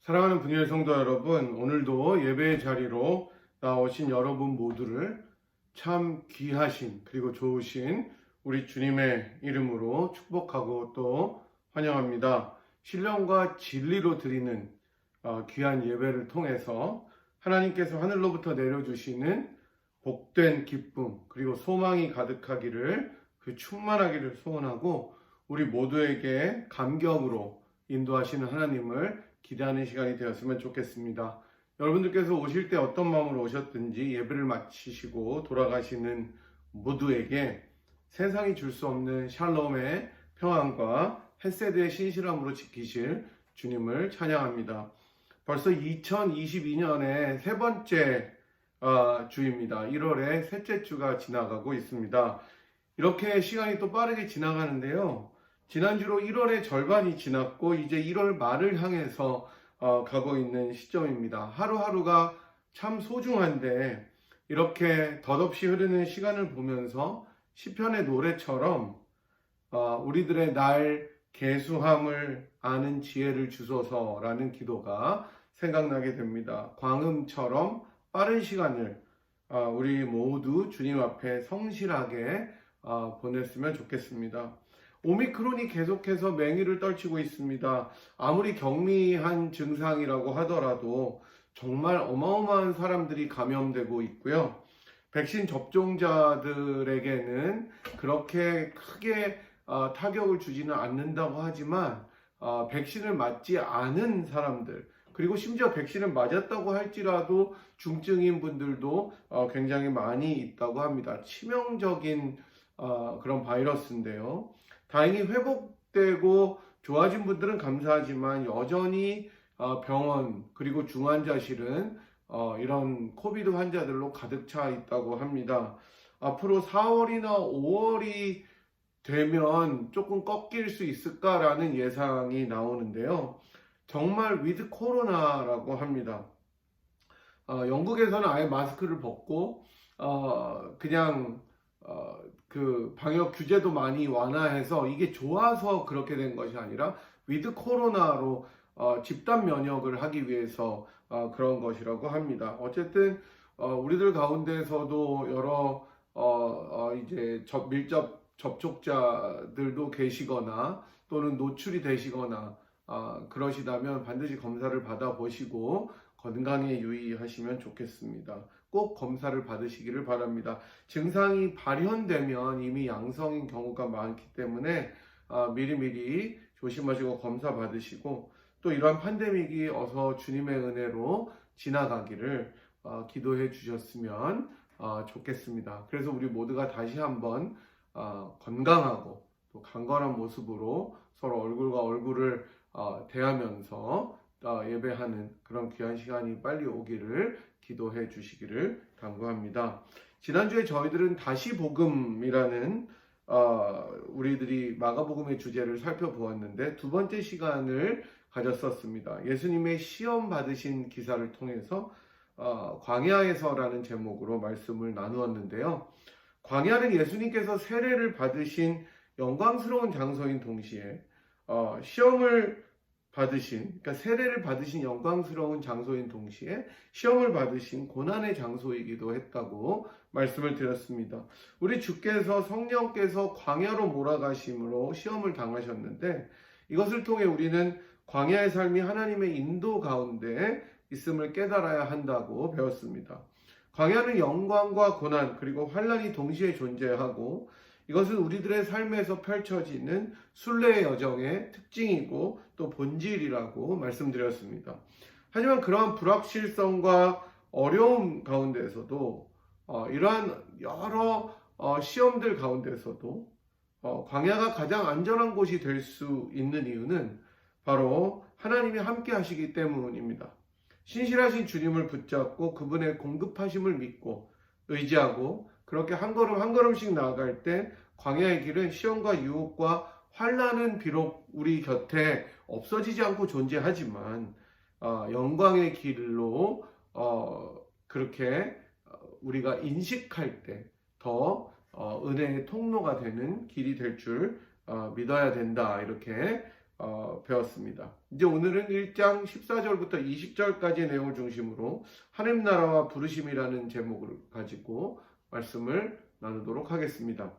사랑하는 분유의 성도 여러분, 오늘도 예배의 자리로 나오신 여러분 모두를 참 귀하신 그리고 좋으신 우리 주님의 이름으로 축복하고 또 환영합니다. 신령과 진리로 드리는 귀한 예배를 통해서 하나님께서 하늘로부터 내려주시는 복된 기쁨 그리고 소망이 가득하기를 충만하기를 소원하고 우리 모두에게 감격으로 인도하시는 하나님을 기대하는 시간이 되었으면 좋겠습니다. 여러분들께서 오실 때 어떤 마음으로 오셨든지 예배를 마치시고 돌아가시는 모두에게 세상이 줄 수 없는 샬롬의 평안과 헤세드의 신실함으로 지키실 주님을 찬양합니다. 벌써 2022년의 세 번째 주입니다. 1월의 셋째 주가 지나가고 있습니다. 이렇게 시간이 또 빠르게 지나가는데요. 지난주로 1월의 절반이 지났고 이제 1월 말을 향해서 가고 있는 시점입니다. 하루하루가 참 소중한데 이렇게 덧없이 흐르는 시간을 보면서 시편의 노래처럼 우리들의 날 계수함을 아는 지혜를 주소서라는 기도가 생각나게 됩니다. 광음처럼 빠른 시간을 우리 모두 주님 앞에 성실하게 보냈으면 좋겠습니다. 오미크론이 계속해서 맹위를 떨치고 있습니다. 아무리 경미한 증상이라고 하더라도 정말 어마어마한 사람들이 감염되고 있고요. 백신 접종자들에게는 그렇게 크게 타격을 주지는 않는다고 하지만 백신을 맞지 않은 사람들 그리고 심지어 백신을 맞았다고 할지라도 중증인 분들도 굉장히 많이 있다고 합니다. 치명적인 그런 바이러스인데요. 다행히 회복되고 좋아진 분들은 감사하지만 여전히 병원 그리고 중환자실은 이런 코비드 환자들로 가득 차 있다고 합니다. 앞으로 4월이나 5월이 되면 조금 꺾일 수 있을까라는 예상이 나오는데요. 정말 위드 코로나라고 합니다. 영국에서는 아예 마스크를 벗고 그냥 그 방역 규제도 많이 완화해서 이게 좋아서 그렇게 된 것이 아니라 위드 코로나로 집단 면역을 하기 위해서 그런 것이라고 합니다. 어쨌든 우리들 가운데서도 여러 이제 밀접 접촉자들도 계시거나 또는 노출이 되시거나 그러시다면 반드시 검사를 받아보시고 건강에 유의하시면 좋겠습니다. 꼭 검사를 받으시기를 바랍니다. 증상이 발현되면 이미 양성인 경우가 많기 때문에 미리미리 조심하시고 검사 받으시고 또 이러한 팬데믹이 어서 주님의 은혜로 지나가기를 기도해 주셨으면 좋겠습니다. 그래서 우리 모두가 다시 한번 건강하고 또 강건한 모습으로 서로 얼굴과 얼굴을 대하면서 예배하는 그런 귀한 시간이 빨리 오기를 기도해 주시기를 당부합니다. 지난주에 저희들은 다시 복음이라는 우리들이 마가복음의 주제를 살펴보았는데 두 번째 시간을 가졌었습니다. 예수님의 시험 받으신 기사를 통해서 광야에서라는 제목으로 말씀을 나누었는데요. 광야는 예수님께서 세례를 받으신 영광스러운 장소인 동시에 시험을 받으신, 그러니까 세례를 받으신 영광스러운 장소인 동시에 시험을 받으신 고난의 장소이기도 했다고 말씀을 드렸습니다. 우리 주께서 성령께서 광야로 몰아가심으로 시험을 당하셨는데 이것을 통해 우리는 광야의 삶이 하나님의 인도 가운데 있음을 깨달아야 한다고 배웠습니다. 광야는 영광과 고난 그리고 환난이 동시에 존재하고 이것은 우리들의 삶에서 펼쳐지는 순례의 여정의 특징이고 또 본질이라고 말씀드렸습니다. 하지만 그러한 불확실성과 어려움 가운데서도 이러한 여러 시험들 가운데서도 광야가 가장 안전한 곳이 될 수 있는 이유는 바로 하나님이 함께 하시기 때문입니다. 신실하신 주님을 붙잡고 그분의 공급하심을 믿고 의지하고 그렇게 한 걸음 한 걸음씩 나아갈 때 광야의 길은 시험과 유혹과 환난은 비록 우리 곁에 없어지지 않고 존재하지만 영광의 길로 그렇게 우리가 인식할 때 더 은혜의 통로가 되는 길이 될 줄 믿어야 된다. 이렇게 배웠습니다. 이제 오늘은 1장 14절부터 20절까지의 내용을 중심으로 하나님 나라와 부르심이라는 제목을 가지고 말씀을 나누도록 하겠습니다.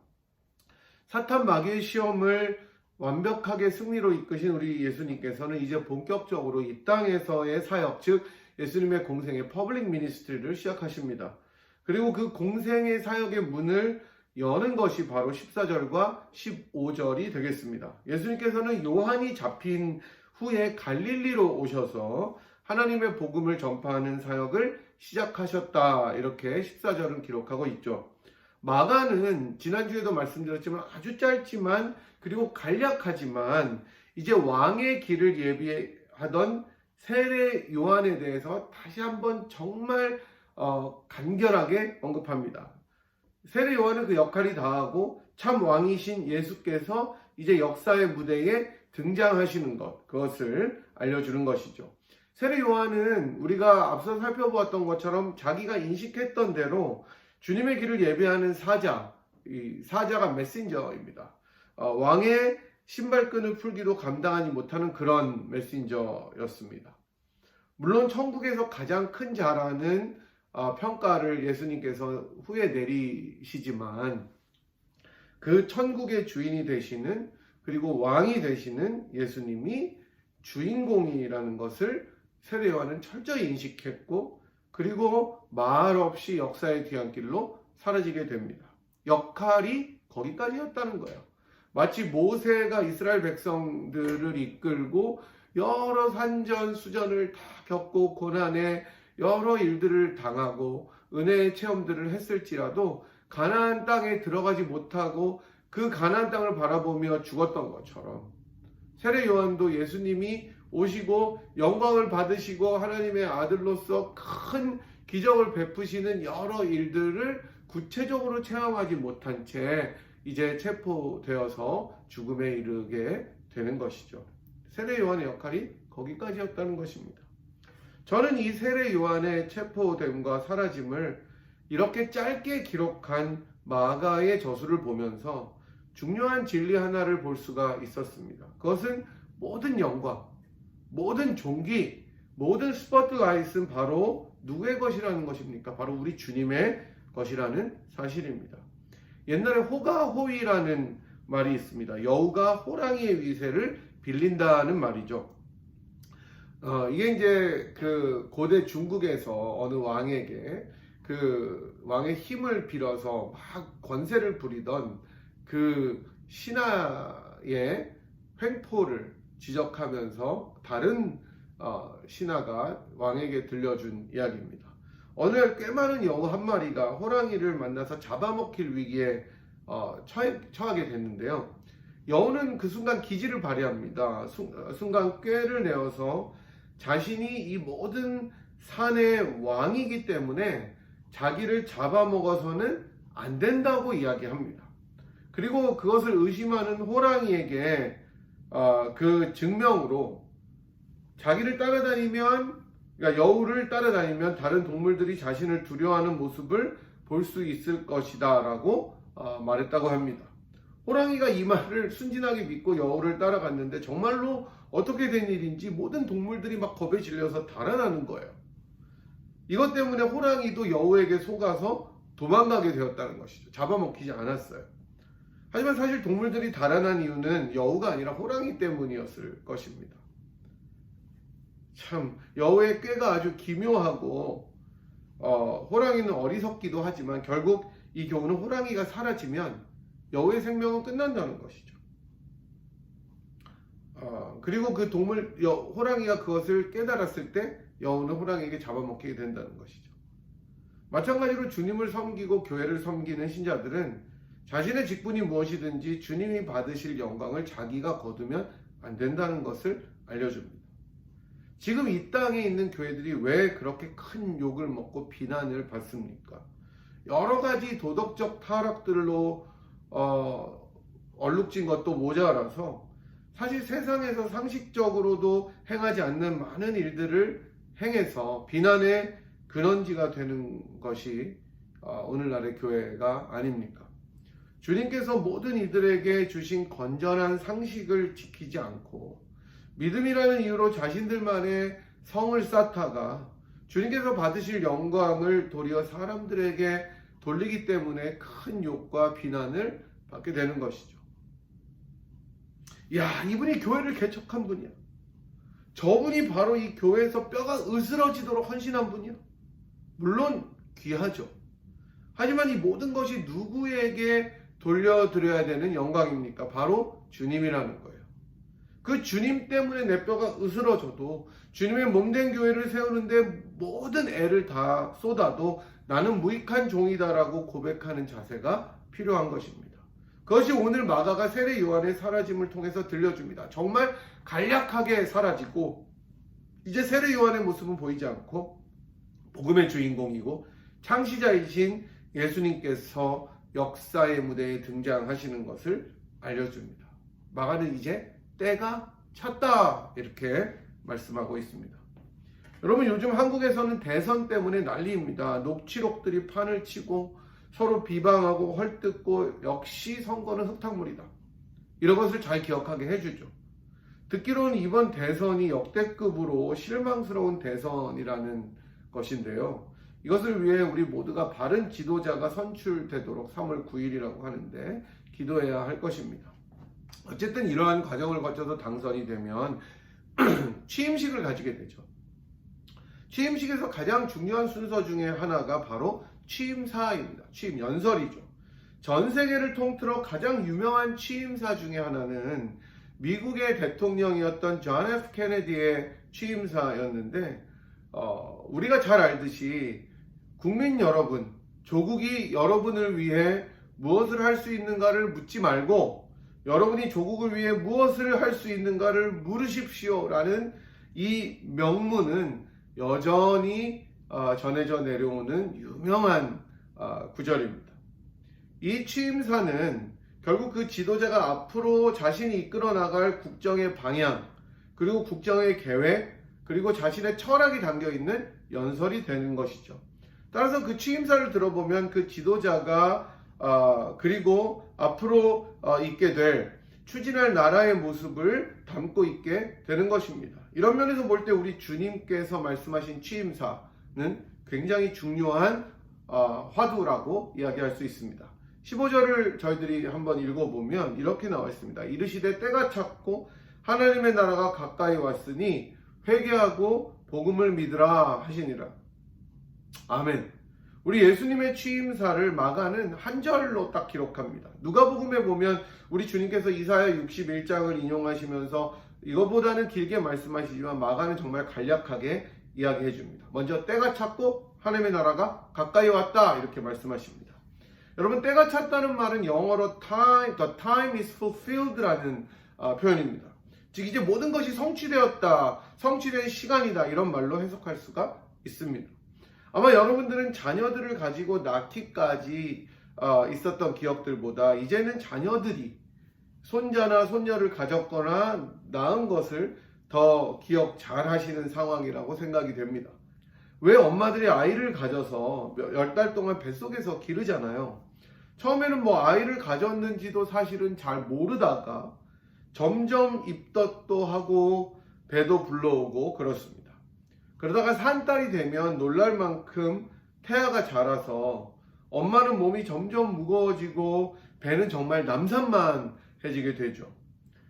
사탄 마귀의 시험을 완벽하게 승리로 이끄신 우리 예수님께서는 이제 본격적으로 이 땅에서의 사역, 즉 예수님의 공생의 퍼블릭 미니스트리를 시작하십니다. 그리고 그 공생의 사역의 문을 여는 것이 바로 14절과 15절이 되겠습니다. 예수님께서는 요한이 잡힌 후에 갈릴리로 오셔서 하나님의 복음을 전파하는 사역을 시작하셨다. 이렇게 14절은 기록하고 있죠. 마가는 지난주에도 말씀드렸지만 아주 짧지만 그리고 간략하지만 이제 왕의 길을 예비하던 세례 요한에 대해서 다시 한번 정말 간결하게 언급합니다. 세례 요한은 그 역할이 다하고 참 왕이신 예수께서 이제 역사의 무대에 등장하시는 것, 그것을 알려주는 것이죠. 세례 요한은 우리가 앞서 살펴보았던 것처럼 자기가 인식했던 대로 주님의 길을 예배하는 사자, 이 사자가 메신저입니다. 왕의 신발끈을 풀기도 감당하지 못하는 그런 메신저였습니다. 물론 천국에서 가장 큰 자라는 평가를 예수님께서 후에 내리시지만 그 천국의 주인이 되시는 그리고 왕이 되시는 예수님이 주인공이라는 것을 세례 요한은 철저히 인식했고 그리고 말없이 역사의 뒤안길로 사라지게 됩니다. 역할이 거기까지였다는 거예요. 마치 모세가 이스라엘 백성들을 이끌고 여러 산전수전을 다 겪고 고난에 여러 일들을 당하고 은혜의 체험들을 했을지라도 가나안 땅에 들어가지 못하고 그 가나안 땅을 바라보며 죽었던 것처럼 세례 요한도 예수님이 오시고 영광을 받으시고 하나님의 아들로서 큰 기적을 베푸시는 여러 일들을 구체적으로 체험하지 못한 채 이제 체포되어서 죽음에 이르게 되는 것이죠. 세례 요한의 역할이 거기까지였다는 것입니다. 저는 이 세례 요한의 체포됨과 사라짐을 이렇게 짧게 기록한 마가의 저수를 보면서 중요한 진리 하나를 볼 수가 있었습니다. 그것은 모든 영광, 모든 존귀, 모든 스포트라이트는 바로 누구의 것이라는 것입니까? 바로 우리 주님의 것이라는 사실입니다. 옛날에 호가호위라는 말이 있습니다. 여우가 호랑이의 위세를 빌린다는 말이죠. 이게 이제 그 고대 중국에서 어느 왕에게 그 왕의 힘을 빌어서 막 권세를 부리던 그 신하의 횡포를 지적하면서 다른 신하가 왕에게 들려준 이야기입니다. 어느 날 꽤 많은 여우 한 마리가 호랑이를 만나서 잡아먹힐 위기에 처하게 됐는데요. 여우는 그 순간 기지를 발휘합니다. 순간 꾀를 내어서 자신이 이 모든 산의 왕이기 때문에 자기를 잡아먹어서는 안 된다고 이야기합니다. 그리고 그것을 의심하는 호랑이에게 그 증명으로 자기를 따라다니면, 그러니까 여우를 따라다니면 다른 동물들이 자신을 두려워하는 모습을 볼 수 있을 것이다 라고 말했다고 합니다. 호랑이가 이 말을 순진하게 믿고 여우를 따라갔는데 정말로 어떻게 된 일인지 모든 동물들이 막 겁에 질려서 달아나는 거예요. 이것 때문에 호랑이도 여우에게 속아서 도망가게 되었다는 것이죠. 잡아먹히지 않았어요. 하지만 사실 동물들이 달아난 이유는 여우가 아니라 호랑이 때문이었을 것입니다. 참 여우의 꾀가 아주 기묘하고 호랑이는 어리석기도 하지만 결국 이 경우는 호랑이가 사라지면 여우의 생명은 끝난다는 것이죠. 그리고 그 호랑이가 그것을 깨달았을 때 여우는 호랑이에게 잡아먹히게 된다는 것이죠. 마찬가지로 주님을 섬기고 교회를 섬기는 신자들은 자신의 직분이 무엇이든지 주님이 받으실 영광을 자기가 거두면 안 된다는 것을 알려줍니다. 지금 이 땅에 있는 교회들이 왜 그렇게 큰 욕을 먹고 비난을 받습니까? 여러 가지 도덕적 타락들로 얼룩진 것도 모자라서 사실 세상에서 상식적으로도 행하지 않는 많은 일들을 행해서 비난의 근원지가 되는 것이 오늘날의 교회가 아닙니까? 주님께서 모든 이들에게 주신 건전한 상식을 지키지 않고 믿음이라는 이유로 자신들만의 성을 쌓다가 주님께서 받으실 영광을 도리어 사람들에게 돌리기 때문에 큰 욕과 비난을 받게 되는 것이죠. 야, 이분이 교회를 개척한 분이야. 저분이 바로 이 교회에서 뼈가 으스러지도록 헌신한 분이야. 물론 귀하죠. 하지만 이 모든 것이 누구에게 돌려드려야 되는 영광입니까? 바로 주님이라는 거예요. 그 주님 때문에 내 뼈가 으스러져도 주님의 몸된 교회를 세우는데 모든 애를 다 쏟아도 나는 무익한 종이다라고 고백하는 자세가 필요한 것입니다. 그것이 오늘 마가가 세례 요한의 사라짐을 통해서 들려줍니다. 정말 간략하게 사라지고 이제 세례 요한의 모습은 보이지 않고 복음의 주인공이고 창시자이신 예수님께서 역사의 무대에 등장하시는 것을 알려줍니다. 마가는 이제 때가 찼다 이렇게 말씀하고 있습니다. 여러분, 요즘 한국에서는 대선 때문에 난리입니다. 녹취록들이 판을 치고 서로 비방하고 헐뜯고 역시 선거는 흙탕물이다. 이런 것을 잘 기억하게 해주죠. 듣기로는 이번 대선이 역대급으로 실망스러운 대선이라는 것인데요. 이것을 위해 우리 모두가 바른 지도자가 선출되도록 3월 9일이라고 하는데 기도해야 할 것입니다. 어쨌든 이러한 과정을 거쳐서 당선이 되면 취임식을 가지게 되죠. 취임식에서 가장 중요한 순서 중에 하나가 바로 취임사입니다. 취임 연설이죠. 전 세계를 통틀어 가장 유명한 취임사 중에 하나는 미국의 대통령이었던 존 F 케네디의 취임사였는데 우리가 잘 알듯이 국민 여러분, 조국이 여러분을 위해 무엇을 할 수 있는가를 묻지 말고 여러분이 조국을 위해 무엇을 할 수 있는가를 물으십시오라는 이 명문은 여전히 전해져 내려오는 유명한 구절입니다. 이 취임사는 결국 그 지도자가 앞으로 자신이 이끌어 나갈 국정의 방향, 그리고 국정의 계획, 그리고 자신의 철학이 담겨 있는 연설이 되는 것이죠. 따라서 그 취임사를 들어보면 그 지도자가 그리고 앞으로 있게 될 추진할 나라의 모습을 담고 있게 되는 것입니다. 이런 면에서 볼 때 우리 주님께서 말씀하신 취임사는 굉장히 중요한 화두라고 이야기할 수 있습니다. 15절을 저희들이 한번 읽어보면 이렇게 나와 있습니다. 이르시되 때가 찼고 하나님의 나라가 가까이 왔으니 회개하고 복음을 믿으라 하시니라. 아멘. 우리 예수님의 취임사를 마가는 한 절로 딱 기록합니다. 누가복음에 보면 우리 주님께서 이사야 61장을 인용하시면서 이거보다는 길게 말씀하시지만 마가는 정말 간략하게 이야기해 줍니다. 먼저 때가 찼고 하나님의 나라가 가까이 왔다 이렇게 말씀하십니다. 여러분, 때가 찼다는 말은 영어로 the time is fulfilled라는 표현입니다. 즉 이제 모든 것이 성취되었다, 성취된 시간이다 이런 말로 해석할 수가 있습니다. 아마 여러분들은 자녀들을 가지고 낳기까지 있었던 기억들보다 이제는 자녀들이 손자나 손녀를 가졌거나 낳은 것을 더 기억 잘 하시는 상황이라고 생각이 됩니다. 왜 엄마들이 아이를 가져서 10달 동안 뱃속에서 기르잖아요. 처음에는 뭐 아이를 가졌는지도 사실은 잘 모르다가 점점 입덧도 하고 배도 불러오고 그렇습니다. 그러다가 산딸이 되면 놀랄 만큼 태아가 자라서 엄마는 몸이 점점 무거워지고 배는 정말 남산만해지게 되죠.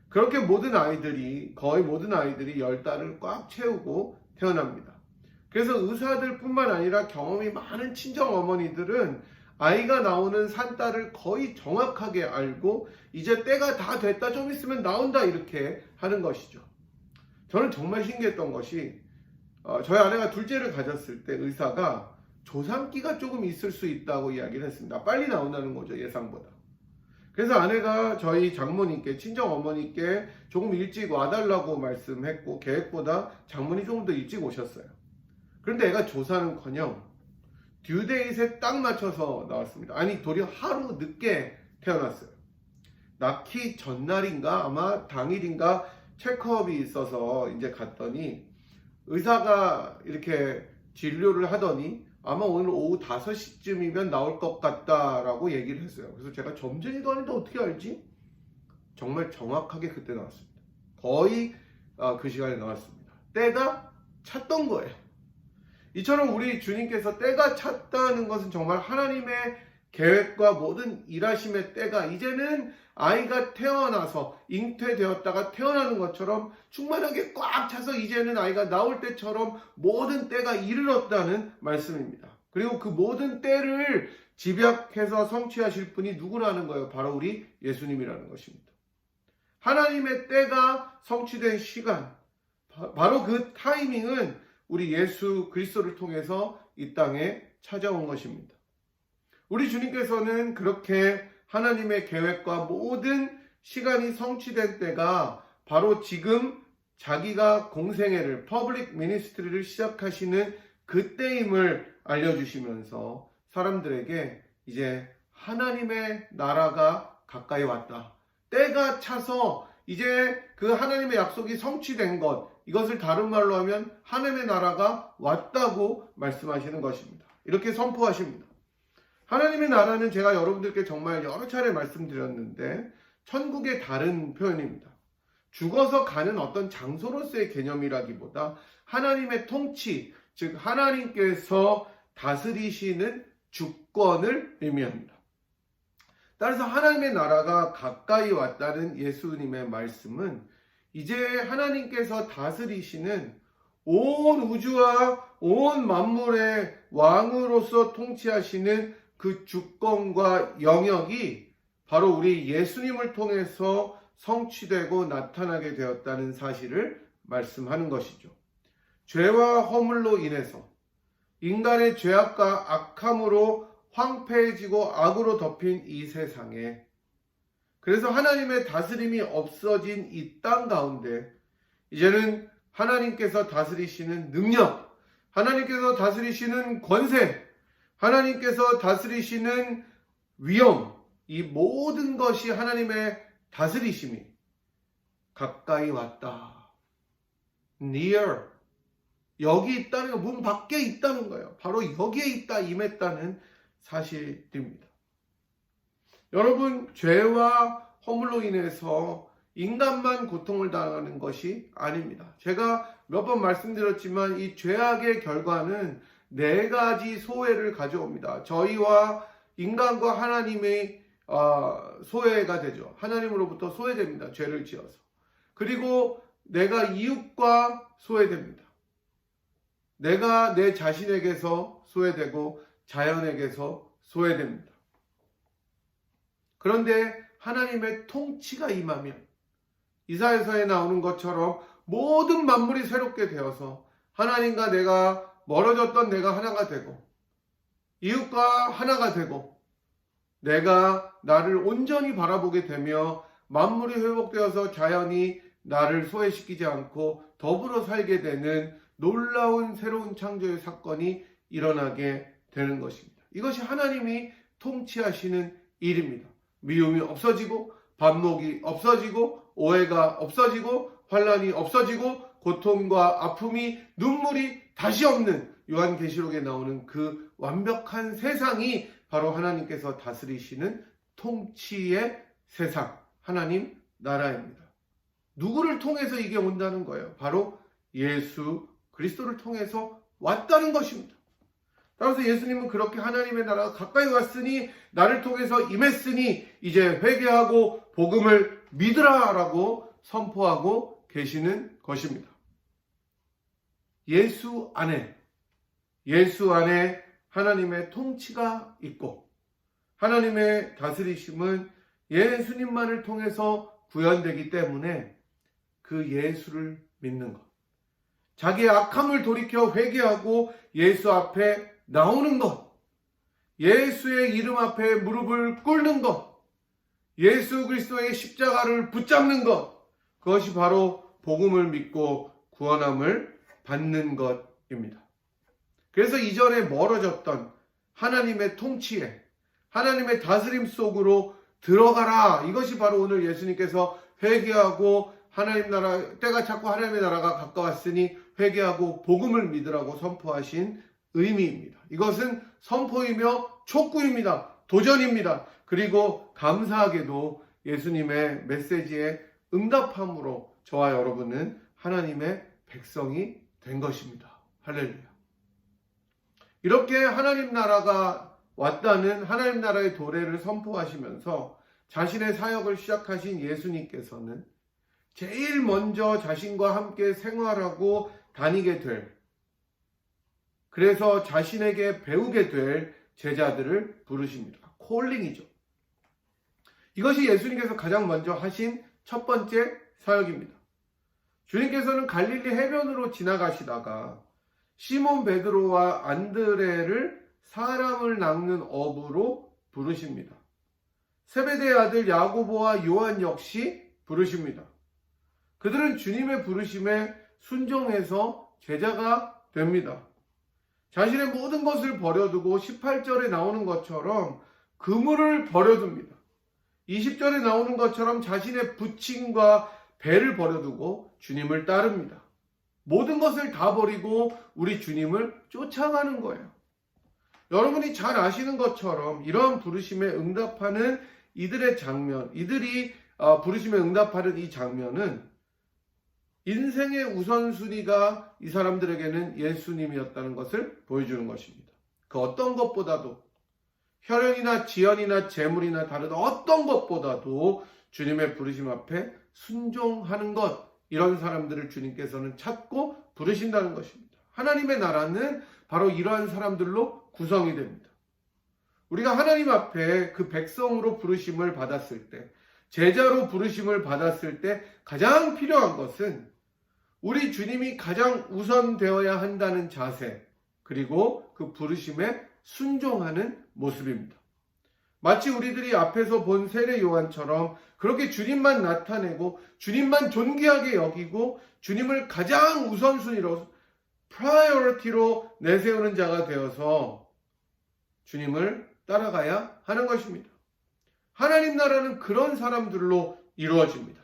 그렇게 거의 모든 아이들이 10달을 꽉 채우고 태어납니다. 그래서 의사들 뿐만 아니라 경험이 많은 친정 어머니들은 아이가 나오는 산딸을 거의 정확하게 알고 이제 때가 다 됐다, 좀 있으면 나온다 이렇게 하는 것이죠. 저는 정말 신기했던 것이 저희 아내가 둘째를 가졌을 때 의사가 조산기가 조금 있을 수 있다고 이야기를 했습니다. 빨리 나온다는 거죠, 예상보다. 그래서 아내가 저희 장모님께, 친정 어머니께 조금 일찍 와달라고 말씀했고 계획보다 장모님 조금 더 일찍 오셨어요. 그런데 애가 조산은커녕 듀데이트에 딱 맞춰서 나왔습니다. 아니, 도리어 하루 늦게 태어났어요. 낳기 전날인가 아마 당일인가 체크업이 있어서 이제 갔더니 의사가 이렇게 진료를 하더니 아마 오늘 오후 5시쯤이면 나올 것 같다라고 얘기를 했어요. 그래서 제가 점쟁이도 아닌데 어떻게 알지? 정말 정확하게 그때 나왔습니다. 거의 그 시간에 나왔습니다. 때가 찼던 거예요. 이처럼 우리 주님께서 때가 찼다는 것은 정말 하나님의 계획과 모든 일하심의 때가 이제는 아이가 태어나서 잉태되었다가 태어나는 것처럼 충만하게 꽉 차서 이제는 아이가 나올 때처럼 모든 때가 이르렀다는 말씀입니다. 그리고 그 모든 때를 집약해서 성취하실 분이 누구라는 거예요? 바로 우리 예수님이라는 것입니다. 하나님의 때가 성취된 시간, 바로 그 타이밍은 우리 예수 그리스도를 통해서 이 땅에 찾아온 것입니다. 우리 주님께서는 그렇게 하나님의 계획과 모든 시간이 성취된 때가 바로 지금 자기가 공생애를, 퍼블릭 미니스트리를 시작하시는 그때임을 알려주시면서 사람들에게 이제 하나님의 나라가 가까이 왔다. 때가 차서 이제 그 하나님의 약속이 성취된 것, 이것을 다른 말로 하면 하나님의 나라가 왔다고 말씀하시는 것입니다. 이렇게 선포하십니다. 하나님의 나라는 제가 여러분들께 정말 여러 차례 말씀드렸는데 천국의 다른 표현입니다. 죽어서 가는 어떤 장소로서의 개념이라기보다 하나님의 통치, 즉 하나님께서 다스리시는 주권을 의미합니다. 따라서 하나님의 나라가 가까이 왔다는 예수님의 말씀은 이제 하나님께서 다스리시는 온 우주와 온 만물의 왕으로서 통치하시는 그 주권과 영역이 바로 우리 예수님을 통해서 성취되고 나타나게 되었다는 사실을 말씀하는 것이죠. 죄와 허물로 인해서 인간의 죄악과 악함으로 황폐해지고 악으로 덮인 이 세상에, 그래서 하나님의 다스림이 없어진 이 땅 가운데 이제는 하나님께서 다스리시는 능력, 하나님께서 다스리시는 권세, 하나님께서 다스리시는 위엄, 이 모든 것이 하나님의 다스리심이 가까이 왔다. near, 여기 있다는 거, 문 밖에 있다는 거예요. 바로 여기에 있다, 임했다는 사실입니다. 여러분, 죄와 허물로 인해서 인간만 고통을 당하는 것이 아닙니다. 제가 몇 번 말씀드렸지만 이 죄악의 결과는 4가지 소외를 가져옵니다. 저희와 인간과 하나님의 소외가 되죠. 하나님으로부터 소외됩니다. 죄를 지어서. 그리고 내가 이웃과 소외됩니다. 내가 내 자신에게서 소외되고 자연에게서 소외됩니다. 그런데 하나님의 통치가 임하면 이사야서에 나오는 것처럼 모든 만물이 새롭게 되어서 하나님과 내가 멀어졌던 내가 하나가 되고 이웃과 하나가 되고 내가 나를 온전히 바라보게 되며 만물이 회복되어서 자연이 나를 소외시키지 않고 더불어 살게 되는 놀라운 새로운 창조의 사건이 일어나게 되는 것입니다. 이것이 하나님이 통치하시는 일입니다. 미움이 없어지고 반목이 없어지고 오해가 없어지고 환난이 없어지고 고통과 아픔이 눈물이 다시 없는 요한계시록에 나오는 그 완벽한 세상이 바로 하나님께서 다스리시는 통치의 세상, 하나님 나라입니다. 누구를 통해서 이게 온다는 거예요? 바로 예수 그리스도를 통해서 왔다는 것입니다. 따라서 예수님은 그렇게 하나님의 나라가 가까이 왔으니 나를 통해서 임했으니 이제 회개하고 복음을 믿으라라고 선포하고 계시는 것입니다. 예수 안에 하나님의 통치가 있고 하나님의 다스리심은 예수님만을 통해서 구현되기 때문에 그 예수를 믿는 것, 자기의 악함을 돌이켜 회개하고 예수 앞에 나오는 것, 예수의 이름 앞에 무릎을 꿇는 것, 예수 그리스도의 십자가를 붙잡는 것, 그것이 바로 복음을 믿고 구원함을 받는 것입니다. 그래서 이전에 멀어졌던 하나님의 통치에, 하나님의 다스림 속으로 들어가라. 이것이 바로 오늘 예수님께서 회개하고 하나님 나라, 때가 찼고 하나님의 나라가 가까웠으니 회개하고 복음을 믿으라고 선포하신 의미입니다. 이것은 선포이며 촉구입니다. 도전입니다. 그리고 감사하게도 예수님의 메시지에 응답함으로 저와 여러분은 하나님의 백성이 된 것입니다. 할렐루야. 이렇게 하나님 나라가 왔다는 하나님 나라의 도래를 선포하시면서 자신의 사역을 시작하신 예수님께서는 제일 먼저 자신과 함께 생활하고 다니게 될, 그래서 자신에게 배우게 될 제자들을 부르십니다. 콜링이죠. 이것이 예수님께서 가장 먼저 하신 첫 번째 사역입니다. 주님께서는 갈릴리 해변으로 지나가시다가 시몬 베드로와 안드레를 사람을 낚는 어부로 부르십니다. 세베대의 아들 야고보와 요한 역시 부르십니다. 그들은 주님의 부르심에 순종해서 제자가 됩니다. 자신의 모든 것을 버려두고 18절에 나오는 것처럼 그물을 버려둡니다. 20절에 나오는 것처럼 자신의 부친과 배를 버려두고 주님을 따릅니다. 모든 것을 다 버리고 우리 주님을 쫓아가는 거예요. 여러분이 잘 아시는 것처럼 이러한 부르심에 응답하는 이들의 장면, 이들이 부르심에 응답하는 이 장면은 인생의 우선순위가 이 사람들에게는 예수님이었다는 것을 보여주는 것입니다. 그 어떤 것보다도 혈연이나 지연이나 재물이나 다른 어떤 것보다도 주님의 부르심 앞에 순종하는 것, 이런 사람들을 주님께서는 찾고 부르신다는 것입니다. 하나님의 나라는 바로 이러한 사람들로 구성이 됩니다. 우리가 하나님 앞에 그 백성으로 부르심을 받았을 때, 제자로 부르심을 받았을 때 가장 필요한 것은 우리 주님이 가장 우선되어야 한다는 자세, 그리고 그 부르심에 순종하는 모습입니다. 마치 우리들이 앞에서 본 세례 요한처럼 그렇게 주님만 나타내고 주님만 존귀하게 여기고 주님을 가장 우선순위로 프라이어리티로 내세우는 자가 되어서 주님을 따라가야 하는 것입니다. 하나님 나라는 그런 사람들로 이루어집니다.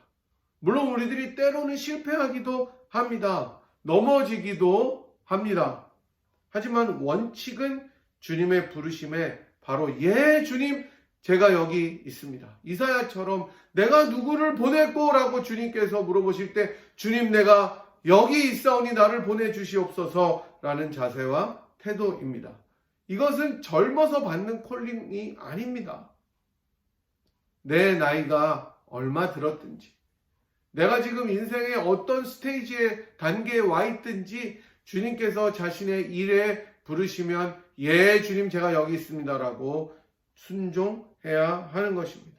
물론 우리들이 때로는 실패하기도 합니다. 넘어지기도 합니다. 하지만 원칙은 주님의 부르심에 바로 예 주님 제가 여기 있습니다. 이사야처럼 내가 누구를 보낼꼬? 라고 주님께서 물어보실 때 주님 내가 여기 있사오니 나를 보내주시옵소서 라는 자세와 태도입니다. 이것은 젊어서 받는 콜링이 아닙니다. 내 나이가 얼마 들었든지 내가 지금 인생의 어떤 스테이지에 단계에 와 있든지 주님께서 자신의 일에 부르시면 예 주님 제가 여기 있습니다 라고 순종해야 하는 것입니다.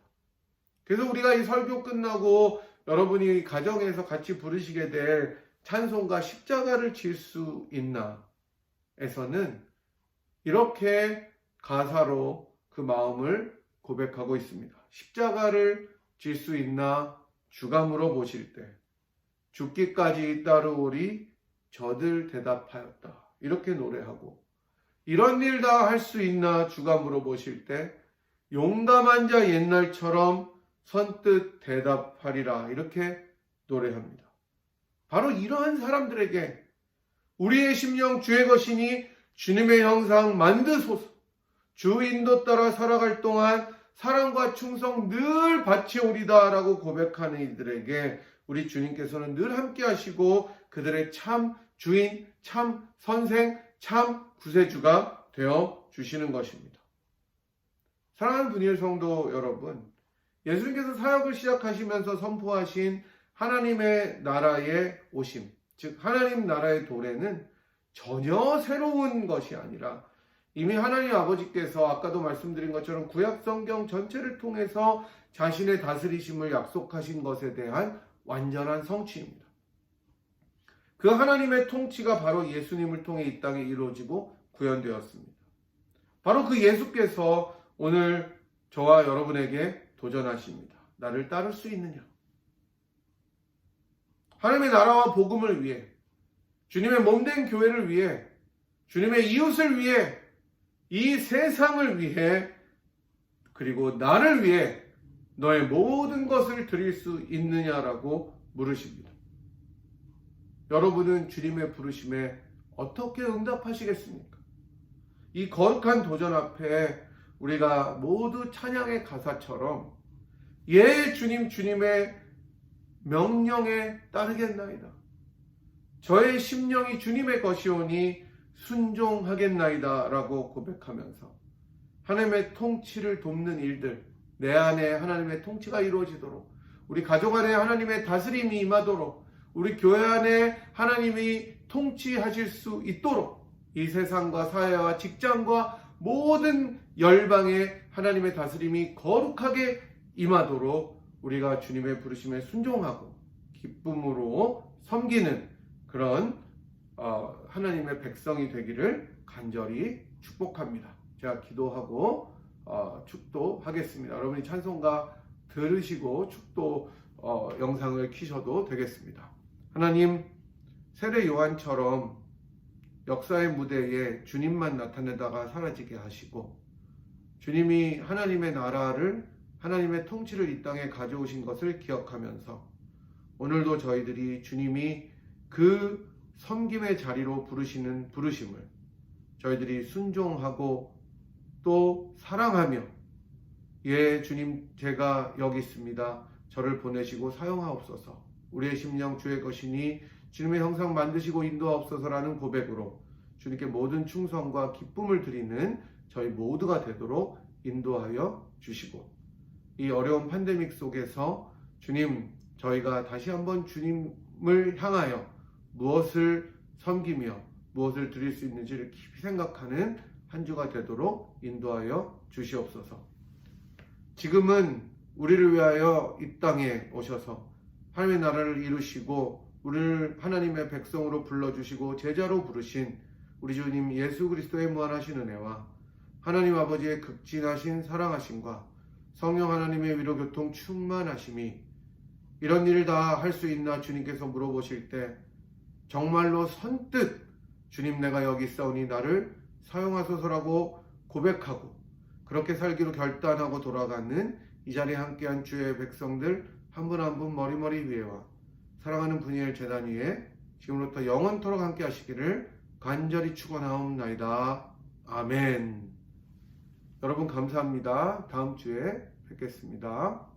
그래서 우리가 이 설교 끝나고 여러분이 가정에서 같이 부르시게 될 찬송가 십자가를 질 수 있나 에서는 이렇게 가사로 그 마음을 고백하고 있습니다. 십자가를 질 수 있나 주가 물어보실 때 죽기까지 따르오리 저들 대답하였다. 이렇게 노래하고 이런 일 다 할 수 있나 주가 물어보실 때 용감한 자 옛날처럼 선뜻 대답하리라. 이렇게 노래합니다. 바로 이러한 사람들에게 우리의 심령 주의 것이니 주님의 형상 만드소서. 주 인도 따라 살아갈 동안 사랑과 충성 늘 바치오리다 라고 고백하는 이들에게 우리 주님께서는 늘 함께 하시고 그들의 참 주인, 참 선생, 참 구세주가 되어 주시는 것입니다. 사랑하는 분이의 성도 여러분, 예수님께서 사역을 시작하시면서 선포하신 하나님의 나라의 오심, 즉 하나님 나라의 도래는 전혀 새로운 것이 아니라 이미 하나님 아버지께서 아까도 말씀드린 것처럼 구약 성경 전체를 통해서 자신의 다스리심을 약속하신 것에 대한 완전한 성취입니다. 그 하나님의 통치가 바로 예수님을 통해 이 땅에 이루어지고 구현되었습니다. 바로 그 예수께서 오늘 저와 여러분에게 도전하십니다. 나를 따를 수 있느냐? 하나님의 나라와 복음을 위해, 주님의 몸된 교회를 위해, 주님의 이웃을 위해, 이 세상을 위해, 그리고 나를 위해 너의 모든 것을 드릴 수 있느냐라고 물으십니다. 여러분은 주님의 부르심에 어떻게 응답하시겠습니까? 이 거룩한 도전 앞에 우리가 모두 찬양의 가사처럼 예 주님 주님의 명령에 따르겠나이다. 저의 심령이 주님의 것이오니 순종하겠나이다 라고 고백하면서 하나님의 통치를 돕는 일들, 내 안에 하나님의 통치가 이루어지도록, 우리 가족 안에 하나님의 다스림이 임하도록, 우리 교회 안에 하나님이 통치하실 수 있도록, 이 세상과 사회와 직장과 모든 열방에 하나님의 다스림이 거룩하게 임하도록 우리가 주님의 부르심에 순종하고 기쁨으로 섬기는 그런 하나님의 백성이 되기를 간절히 축복합니다. 제가 기도하고 축도하겠습니다. 여러분이 찬송가 들으시고 축도 영상을 켜셔도 되겠습니다. 하나님, 세례 요한처럼 역사의 무대에 주님만 나타내다가 사라지게 하시고, 주님이 하나님의 나라를, 하나님의 통치를 이 땅에 가져오신 것을 기억하면서 오늘도 저희들이 주님이 그 섬김의 자리로 부르시는 부르심을 저희들이 순종하고 또 사랑하며, 예 주님, 제가 여기 있습니다. 저를 보내시고 사용하옵소서. 우리의 심령 주의 것이니 주님의 형상 만드시고 인도하옵소서라는 고백으로 주님께 모든 충성과 기쁨을 드리는 저희 모두가 되도록 인도하여 주시고, 이 어려운 팬데믹 속에서 주님, 저희가 다시 한번 주님을 향하여 무엇을 섬기며 무엇을 드릴 수 있는지를 깊이 생각하는 한 주가 되도록 인도하여 주시옵소서. 지금은 우리를 위하여 이 땅에 오셔서 하나님의 나라를 이루시고 우리를 하나님의 백성으로 불러주시고 제자로 부르신 우리 주님 예수 그리스도의 무한하신 은혜와 하나님 아버지의 극진하신 사랑하심과 성령 하나님의 위로 교통 충만하심이, 이런 일을 다 할 수 있나 주님께서 물어보실 때 정말로 선뜻 주님 내가 여기 있사오니 나를 사용하소서라고 고백하고 그렇게 살기로 결단하고 돌아가는 이 자리에 함께한 주의 백성들 한 분 한 분 머리머리 위에와 사랑하는 분이엘 제단 위에 지금부터 영원토록 함께 하시기를 간절히 축원하옵나이다. 아멘. 여러분 감사합니다. 다음 주에 뵙겠습니다.